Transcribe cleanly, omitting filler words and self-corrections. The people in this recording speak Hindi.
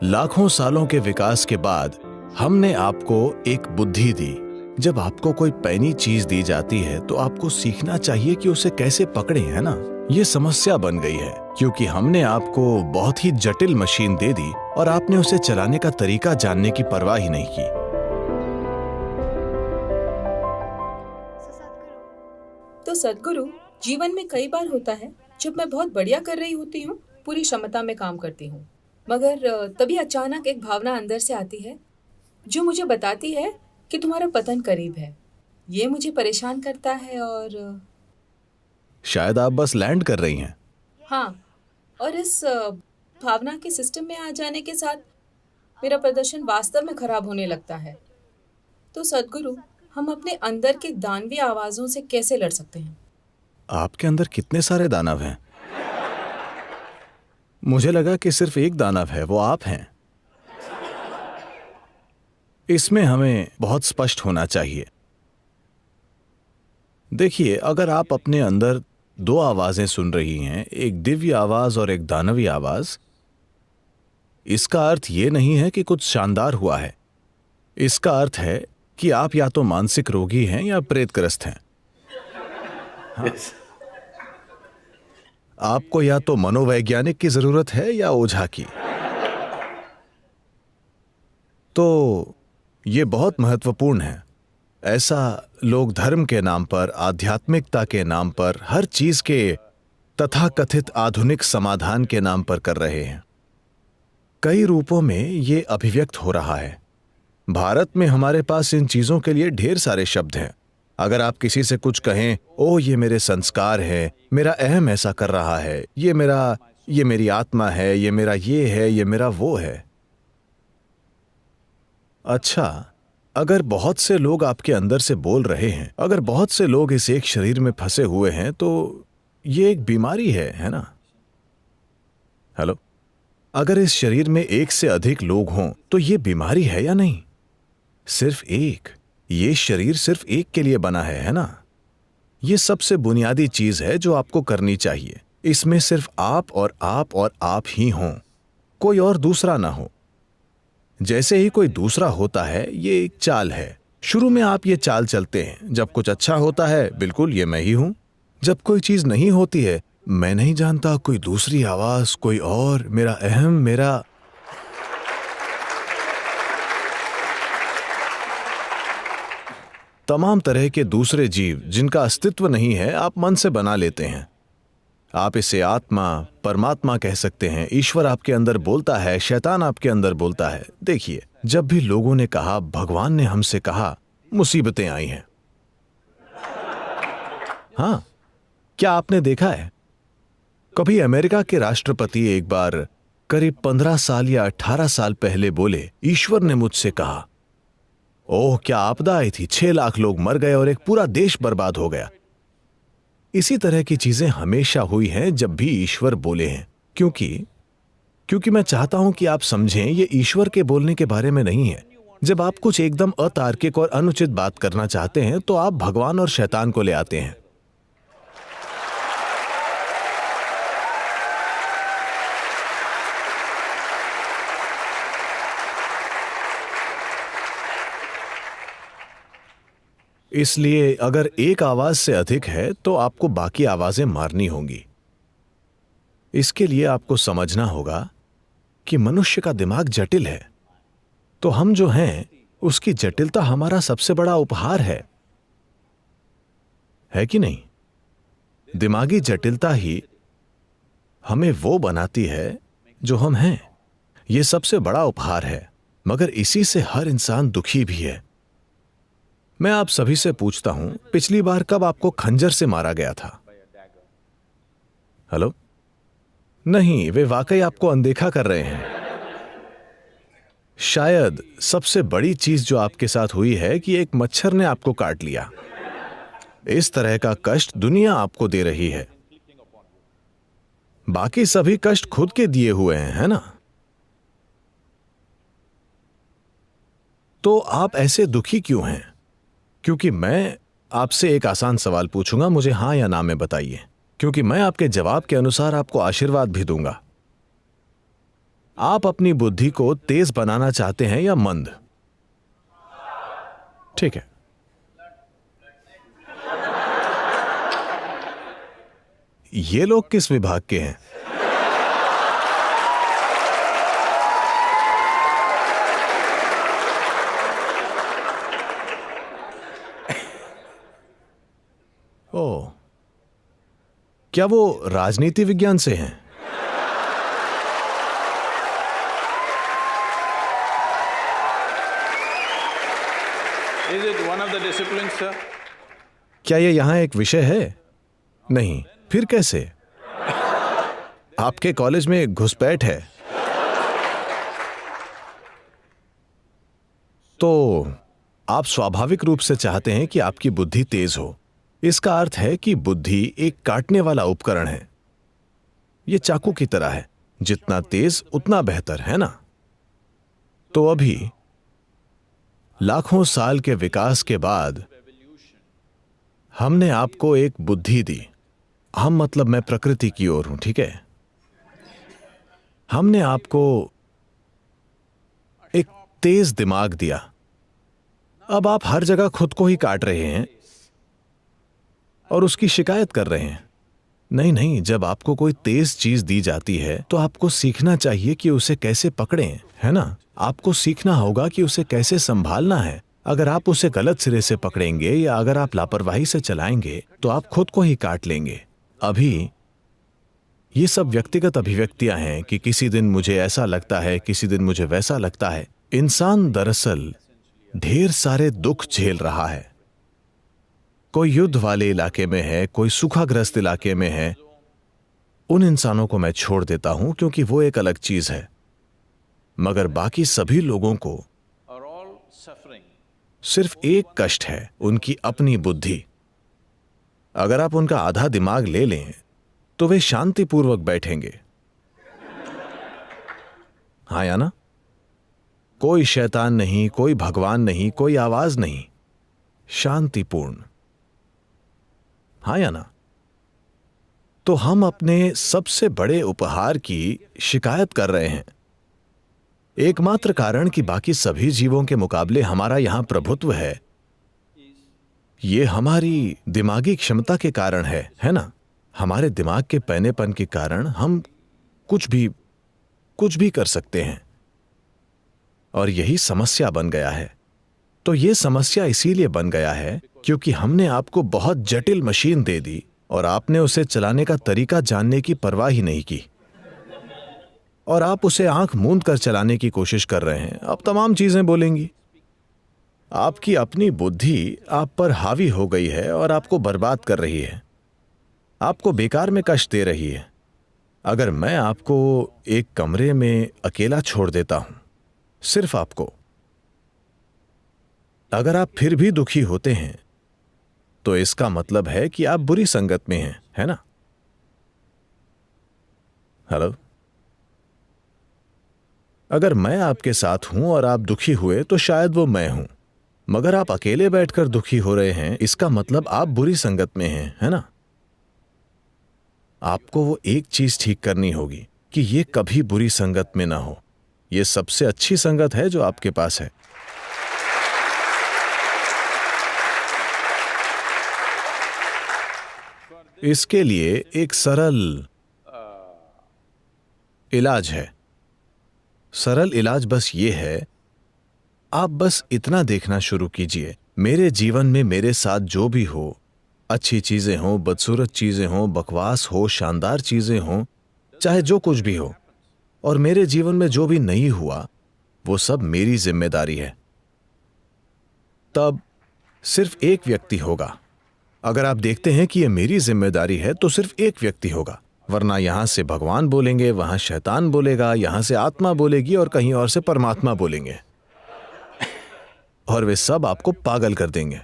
लाखों सालों के विकास के बाद हमने आपको एक बुद्धि दी। जब आपको कोई पैनी चीज दी जाती है तो आपको सीखना चाहिए कि उसे कैसे पकड़े, है ना? ये समस्या बन गई है क्योंकि हमने आपको बहुत ही जटिल मशीन दे दी और आपने उसे चलाने का तरीका जानने की परवाह ही नहीं की। तो सद्गुरु, जीवन में कई बार होता है जब मैं बहुत बढ़िया कर रही होती हूँ, पूरी क्षमता में काम करती हूँ, मगर तभी अचानक एक भावना अंदर से आती है जो मुझे बताती है कि तुम्हारा पतन करीब है। ये मुझे परेशान करता है और शायद आप बस लैंड कर रही हैं। हाँ, और इस भावना के सिस्टम में आ जाने के साथ मेरा प्रदर्शन वास्तव में खराब होने लगता है। तो सद्गुरु, हम अपने अंदर के दानवी आवाजों से कैसे लड़ सकते हैं? आपके अंदर कितने सारे दानव हैं? मुझे लगा कि सिर्फ एक दानव है, वो आप हैं। इसमें हमें बहुत स्पष्ट होना चाहिए। देखिए, अगर आप अपने अंदर दो आवाजें सुन रही हैं, एक दिव्य आवाज और एक दानवी आवाज, इसका अर्थ यह नहीं है कि कुछ शानदार हुआ है। इसका अर्थ है कि आप या तो मानसिक रोगी हैं या प्रेतग्रस्त हैं। हाँ। आपको या तो मनोवैज्ञानिक की जरूरत है या ओझा की। तो यह बहुत महत्वपूर्ण है। ऐसा लोग धर्म के नाम पर, आध्यात्मिकता के नाम पर, हर चीज के तथाकथित आधुनिक समाधान के नाम पर कर रहे हैं। कई रूपों में यह अभिव्यक्त हो रहा है। भारत में हमारे पास इन चीजों के लिए ढेर सारे शब्द हैं। अगर आप किसी से कुछ कहें, ओह ये मेरे संस्कार है, मेरा अहम ऐसा कर रहा है, ये मेरी आत्मा है, ये मेरा ये है, ये मेरा वो है। अच्छा, अगर बहुत से लोग आपके अंदर से बोल रहे हैं, अगर बहुत से लोग इस एक शरीर में फंसे हुए हैं, तो ये एक बीमारी है ना? हेलो? अगर इस शरीर में एक से अधिक लोग हों तो ये बीमारी है या नहीं? सिर्फ एक। ये शरीर सिर्फ एक के लिए बना है ना? ये सबसे बुनियादी चीज है जो आपको करनी चाहिए। इसमें सिर्फ आप और आप और आप ही हों, कोई और दूसरा ना हो। जैसे ही कोई दूसरा होता है, ये एक चाल है। शुरू में आप ये चाल चलते हैं। जब कुछ अच्छा होता है, बिल्कुल ये मैं ही हूं। जब कोई चीज नहीं होती है, मैं नहीं जानता, कोई दूसरी आवाज, कोई और, मेरा अहम, मेरा। तमाम तरह के दूसरे जीव जिनका अस्तित्व नहीं है, आप मन से बना लेते हैं। आप इसे आत्मा, परमात्मा कह सकते हैं। ईश्वर आपके अंदर बोलता है, शैतान आपके अंदर बोलता है। देखिए, जब भी लोगों ने कहा, भगवान ने हमसे कहा, मुसीबतें आई हैं। हाँ, क्या आपने देखा है? कभी अमेरिका के राष्ट्रपति एक बार करीब 15 साल या 18 साल पहले बोले, ईश्वर ने मुझसे कहा। ओह क्या आपदा आई थी, 6 लाख लोग मर गए और एक पूरा देश बर्बाद हो गया। इसी तरह की चीजें हमेशा हुई हैं जब भी ईश्वर बोले हैं। क्योंकि मैं चाहता हूं कि आप समझें, ये ईश्वर के बोलने के बारे में नहीं है। जब आप कुछ एकदम अतार्किक और अनुचित बात करना चाहते हैं तो आप भगवान और शैतान को ले आते हैं। इसलिए अगर एक आवाज से अधिक है तो आपको बाकी आवाजें मारनी होंगी। इसके लिए आपको समझना होगा कि मनुष्य का दिमाग जटिल है, तो हम जो हैं उसकी जटिलता हमारा सबसे बड़ा उपहार है कि नहीं? दिमागी जटिलता ही हमें वो बनाती है जो हम हैं। यह सबसे बड़ा उपहार है, मगर इसी से हर इंसान दुखी भी है। मैं आप सभी से पूछता हूं, पिछली बार कब आपको खंजर से मारा गया था? हेलो? नहीं, वे वाकई आपको अनदेखा कर रहे हैं। शायद सबसे बड़ी चीज जो आपके साथ हुई है कि एक मच्छर ने आपको काट लिया। इस तरह का कष्ट दुनिया आपको दे रही है। बाकी सभी कष्ट खुद के दिए हुए हैं, है ना? तो आप ऐसे दुखी क्यों हैं? क्योंकि मैं आपसे एक आसान सवाल पूछूंगा, मुझे हां या ना में बताइए, क्योंकि मैं आपके जवाब के अनुसार आपको आशीर्वाद भी दूंगा। आप अपनी बुद्धि को तेज बनाना चाहते हैं या मंद? ठीक है। ये लोग किस विभाग के हैं? ओह, क्या वो राजनीति विज्ञान से हैं? Is it one of the disciplines, sir? क्या ये यहां एक विषय है? नहीं, फिर कैसे? आपके कॉलेज में घुसपैठ है। तो आप स्वाभाविक रूप से चाहते हैं कि आपकी बुद्धि तेज हो। इसका अर्थ है कि बुद्धि एक काटने वाला उपकरण है। यह चाकू की तरह है, जितना तेज उतना बेहतर, है ना? तो अभी लाखों साल के विकास के बाद हमने आपको एक बुद्धि दी। हम मतलब मैं प्रकृति की ओर हूं, ठीक है? हमने आपको एक तेज दिमाग दिया। अब आप हर जगह खुद को ही काट रहे हैं और उसकी शिकायत कर रहे हैं। नहीं नहीं, जब आपको कोई तेज चीज दी जाती है तो आपको सीखना चाहिए कि उसे कैसे पकड़ें, है ना? आपको सीखना होगा कि उसे कैसे संभालना है। अगर आप उसे गलत सिरे से पकड़ेंगे या अगर आप लापरवाही से चलाएंगे तो आप खुद को ही काट लेंगे। अभी ये सब व्यक्तिगत अभिव्यक्तियां हैं कि किसी दिन मुझे ऐसा लगता है, किसी दिन मुझे वैसा लगता है। इंसान दरअसल ढेर सारे दुख झेल रहा है। कोई युद्ध वाले इलाके में है, कोई सूखाग्रस्त इलाके में है। उन इंसानों को मैं छोड़ देता हूं क्योंकि वो एक अलग चीज है, मगर बाकी सभी लोगों को Are all suffering? सिर्फ एक कष्ट है, उनकी अपनी बुद्धि। अगर आप उनका आधा दिमाग ले लें तो वे शांतिपूर्वक बैठेंगे। हाँ या ना? कोई शैतान नहीं, कोई भगवान नहीं, कोई आवाज नहीं, शांतिपूर्ण। हाँ या ना? तो हम अपने सबसे बड़े उपहार की शिकायत कर रहे हैं। एकमात्र कारण कि बाकी सभी जीवों के मुकाबले हमारा यहां प्रभुत्व है, यह हमारी दिमागी क्षमता के कारण है ना? हमारे दिमाग के पैनेपन के कारण हम कुछ भी कर सकते हैं और यही समस्या बन गया है। तो यह समस्या इसीलिए बन गया है क्योंकि हमने आपको बहुत जटिल मशीन दे दी और आपने उसे चलाने का तरीका जानने की परवाह ही नहीं की और आप उसे आंख मूंद कर चलाने की कोशिश कर रहे हैं। अब तमाम चीजें बोलेंगी। आपकी अपनी बुद्धि आप पर हावी हो गई है और आपको बर्बाद कर रही है, आपको बेकार में कष्ट दे रही है। अगर मैं आपको एक कमरे में अकेला छोड़ देता हूं, सिर्फ आपको, अगर आप फिर भी दुखी होते हैं तो इसका मतलब है कि आप बुरी संगत में हैं, है ना? हेलो? अगर मैं आपके साथ हूं और आप दुखी हुए तो शायद वो मैं हूं, मगर आप अकेले बैठकर दुखी हो रहे हैं, इसका मतलब आप बुरी संगत में हैं, है ना? आपको वो एक चीज ठीक करनी होगी कि ये कभी बुरी संगत में ना हो। ये सबसे अच्छी संगत है जो आपके पास है। इसके लिए एक सरल इलाज है। सरल इलाज बस ये है, आप बस इतना देखना शुरू कीजिए, मेरे जीवन में मेरे साथ जो भी हो, अच्छी चीजें हों, बदसूरत चीजें हों, बकवास हो, शानदार चीजें हों, चाहे जो कुछ भी हो, और मेरे जीवन में जो भी नहीं हुआ वो सब मेरी जिम्मेदारी है। तब सिर्फ एक व्यक्ति होगा। अगर आप देखते हैं कि यह मेरी जिम्मेदारी है तो सिर्फ एक व्यक्ति होगा, वरना यहां से भगवान बोलेंगे, वहां शैतान बोलेगा, यहां से आत्मा बोलेगी और कहीं और से परमात्मा बोलेंगे और वे सब आपको पागल कर देंगे।